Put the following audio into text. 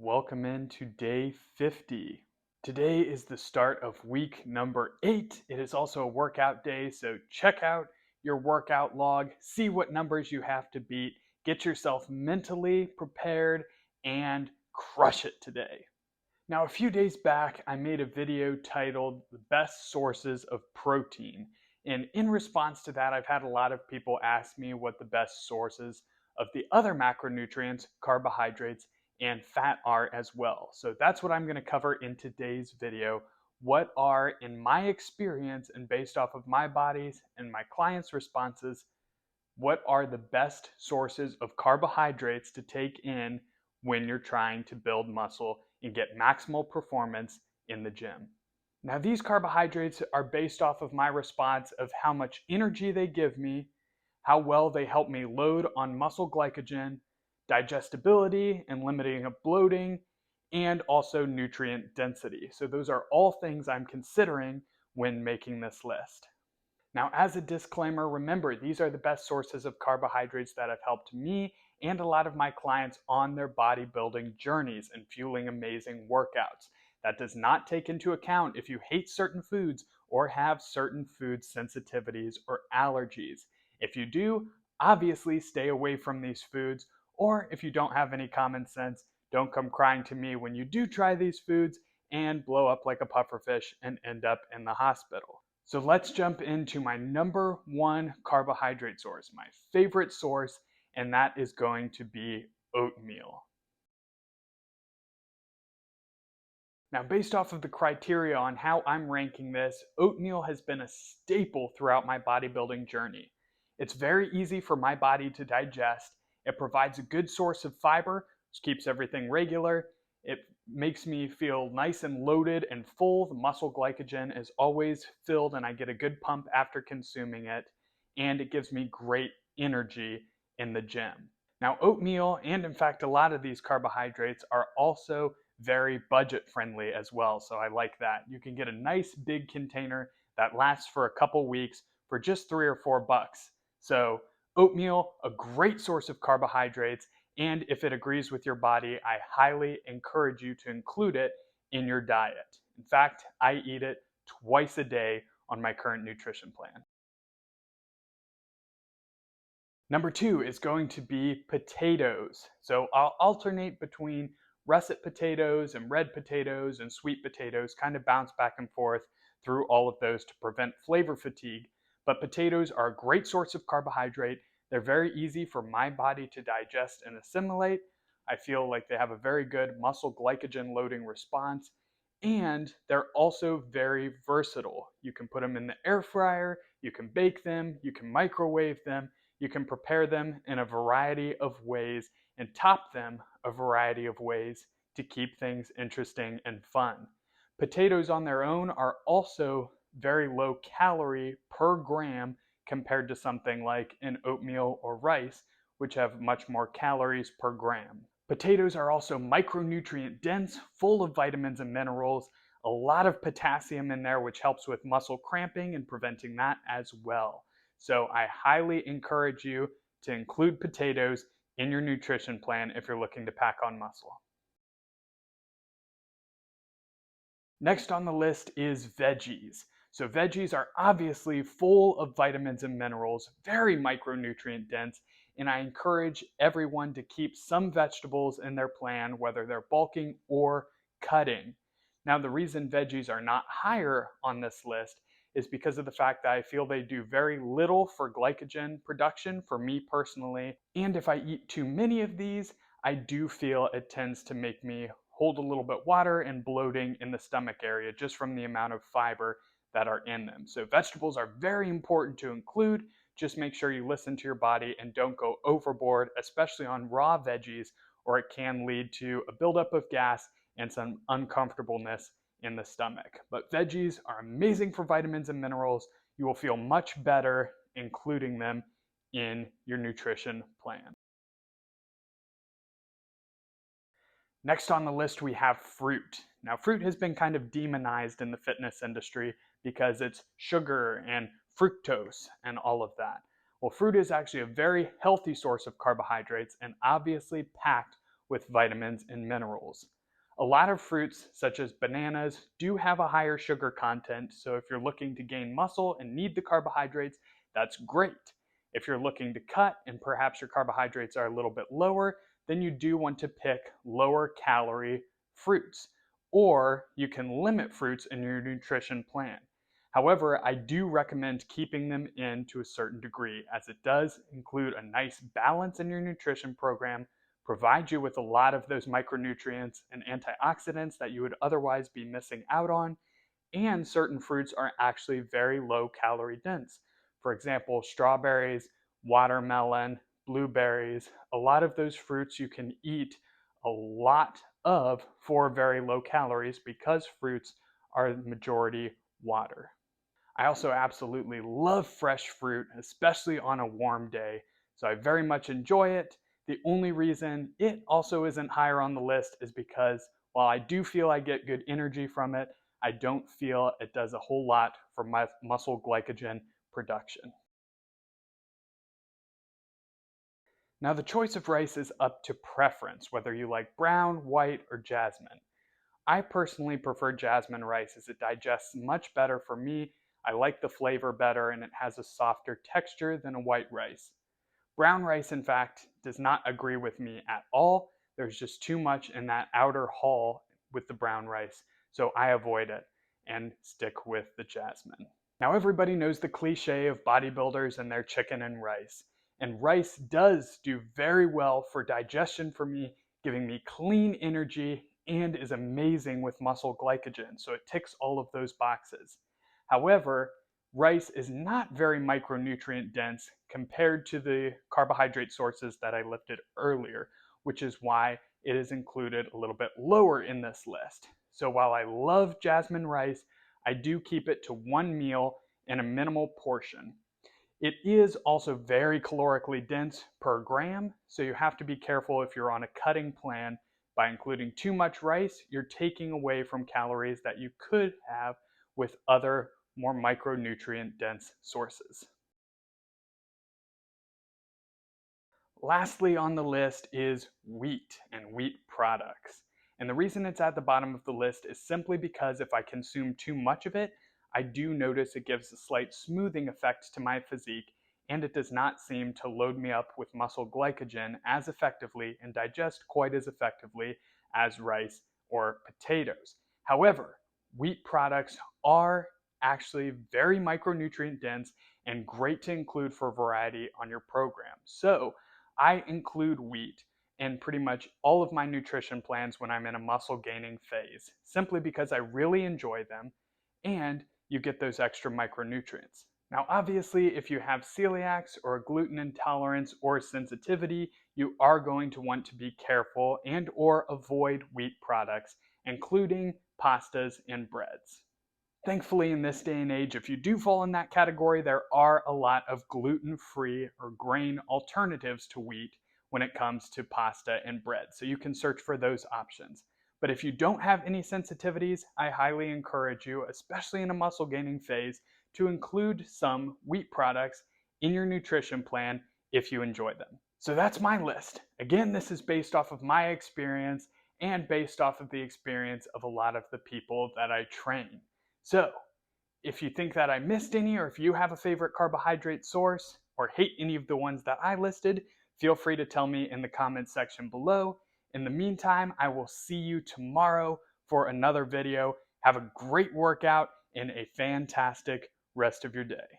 Welcome into day 50. Today is the start of week number 8. It is also a workout day, so check out your workout log, see what numbers you have to beat, get yourself mentally prepared, and crush it today. Now, a few days back, I made a video titled The Best Sources of Protein. And in response to that, I've had a lot of people ask me what the best sources of the other macronutrients, carbohydrates, and fat are as well. So that's what I'm going to cover in today's video. What are, in my experience and based off of my bodies and my clients' responses, what are the best sources of carbohydrates to take in when you're trying to build muscle and get maximal performance in the gym? Now, these carbohydrates are based off of my response of how much energy they give me, how well they help me load on muscle glycogen, digestibility and limiting of bloating, and also nutrient density. So those are all things I'm considering when making this list. Now, as a disclaimer, remember, these are the best sources of carbohydrates that have helped me and a lot of my clients on their bodybuilding journeys and fueling amazing workouts. That does not take into account if you hate certain foods or have certain food sensitivities or allergies. If you do, obviously stay away from these foods, or if you don't have any common sense, don't come crying to me when you do try these foods and blow up like a pufferfish and end up in the hospital. So let's jump into my number one carbohydrate source, my favorite source, and that is going to be oatmeal. Now, based off of the criteria on how I'm ranking this, oatmeal has been a staple throughout my bodybuilding journey. It's very easy for my body to digest. It provides a good source of fiber, which keeps everything regular. It makes me feel nice and loaded and full. The muscle glycogen is always filled and I get a good pump after consuming it. And it gives me great energy in the gym. Now, oatmeal, and in fact, a lot of these carbohydrates are also very budget friendly as well. So I like that. You can get a nice big container that lasts for a couple weeks for just $3 or $4. So oatmeal, a great source of carbohydrates. And if it agrees with your body, I highly encourage you to include it in your diet. In fact, I eat it twice a day on my current nutrition plan. Number 2 is going to be potatoes. So I'll alternate between russet potatoes and red potatoes and sweet potatoes, kind of bounce back and forth through all of those to prevent flavor fatigue. But potatoes are a great source of carbohydrate. They're very easy for my body to digest and assimilate. I feel like they have a very good muscle glycogen loading response. And they're also very versatile. You can put them in the air fryer, you can bake them, you can microwave them, you can prepare them in a variety of ways and top them a variety of ways to keep things interesting and fun. Potatoes on their own are also very low calorie per gram compared to something like an oatmeal or rice, which have much more calories per gram. Potatoes are also micronutrient dense, full of vitamins and minerals, a lot of potassium in there, which helps with muscle cramping and preventing that as well. So I highly encourage you to include potatoes in your nutrition plan if you're looking to pack on muscle. Next on the list is veggies. So veggies are obviously full of vitamins and minerals, very micronutrient dense, and I encourage everyone to keep some vegetables in their plan, whether they're bulking or cutting. Now, the reason veggies are not higher on this list is because of the fact that I feel they do very little for glycogen production for me personally. And if I eat too many of these, I do feel it tends to make me hold a little bit water and bloating in the stomach area just from the amount of fiber that are in them. So vegetables are very important to include. Just make sure you listen to your body and don't go overboard, especially on raw veggies, or it can lead to a buildup of gas and some uncomfortableness in the stomach. But veggies are amazing for vitamins and minerals. You will feel much better including them in your nutrition plan. Next on the list, we have fruit. Now, fruit has been kind of demonized in the fitness industry because it's sugar and fructose and all of that. Well, fruit is actually a very healthy source of carbohydrates and obviously packed with vitamins and minerals. A lot of fruits, such as bananas, do have a higher sugar content, so if you're looking to gain muscle and need the carbohydrates, that's great. If you're looking to cut and perhaps your carbohydrates are a little bit lower, then you do want to pick lower calorie fruits, or you can limit fruits in your nutrition plan. However, I do recommend keeping them in to a certain degree, as it does include a nice balance in your nutrition program, provide you with a lot of those micronutrients and antioxidants that you would otherwise be missing out on, and certain fruits are actually very low calorie dense. For example, strawberries, watermelon, blueberries, a lot of those fruits you can eat a lot of for very low calories because fruits are the majority water. I also absolutely love fresh fruit, especially on a warm day, so I very much enjoy it. The only reason it also isn't higher on the list is because while I do feel I get good energy from it, I don't feel it does a whole lot for my muscle glycogen production. Now, the choice of rice is up to preference, whether you like brown, white, or jasmine. I personally prefer jasmine rice as it digests much better for me. I like the flavor better and it has a softer texture than a white rice. Brown rice, in fact, does not agree with me at all. There's just too much in that outer hull with the brown rice, so I avoid it and stick with the jasmine. Now, everybody knows the cliche of bodybuilders and their chicken and rice. And rice does do very well for digestion for me, giving me clean energy and is amazing with muscle glycogen. So it ticks all of those boxes. However, rice is not very micronutrient dense compared to the carbohydrate sources that I listed earlier, which is why it is included a little bit lower in this list. So while I love jasmine rice, I do keep it to one meal in a minimal portion. It is also very calorically dense per gram, so you have to be careful if you're on a cutting plan. By including too much rice, you're taking away from calories that you could have with other more micronutrient dense sources. Lastly on the list is wheat and wheat products. And the reason it's at the bottom of the list is simply because if I consume too much of it, I do notice it gives a slight smoothing effect to my physique, and it does not seem to load me up with muscle glycogen as effectively and digest quite as effectively as rice or potatoes. However, wheat products are actually very micronutrient dense and great to include for variety on your program. So I include wheat in pretty much all of my nutrition plans when I'm in a muscle gaining phase, simply because I really enjoy them and you get those extra micronutrients. Now, obviously, if you have celiacs or a gluten intolerance or sensitivity, you are going to want to be careful and or avoid wheat products, including pastas and breads. Thankfully, in this day and age, if you do fall in that category, there are a lot of gluten-free or grain alternatives to wheat when it comes to pasta and bread. So you can search for those options. But if you don't have any sensitivities, I highly encourage you, especially in a muscle gaining phase, to include some wheat products in your nutrition plan if you enjoy them. So that's my list. Again, this is based off of my experience and based off of the experience of a lot of the people that I train. So, if you think that I missed any, or if you have a favorite carbohydrate source, or hate any of the ones that I listed, feel free to tell me in the comments section below. In the meantime, I will see you tomorrow for another video. Have a great workout and a fantastic rest of your day.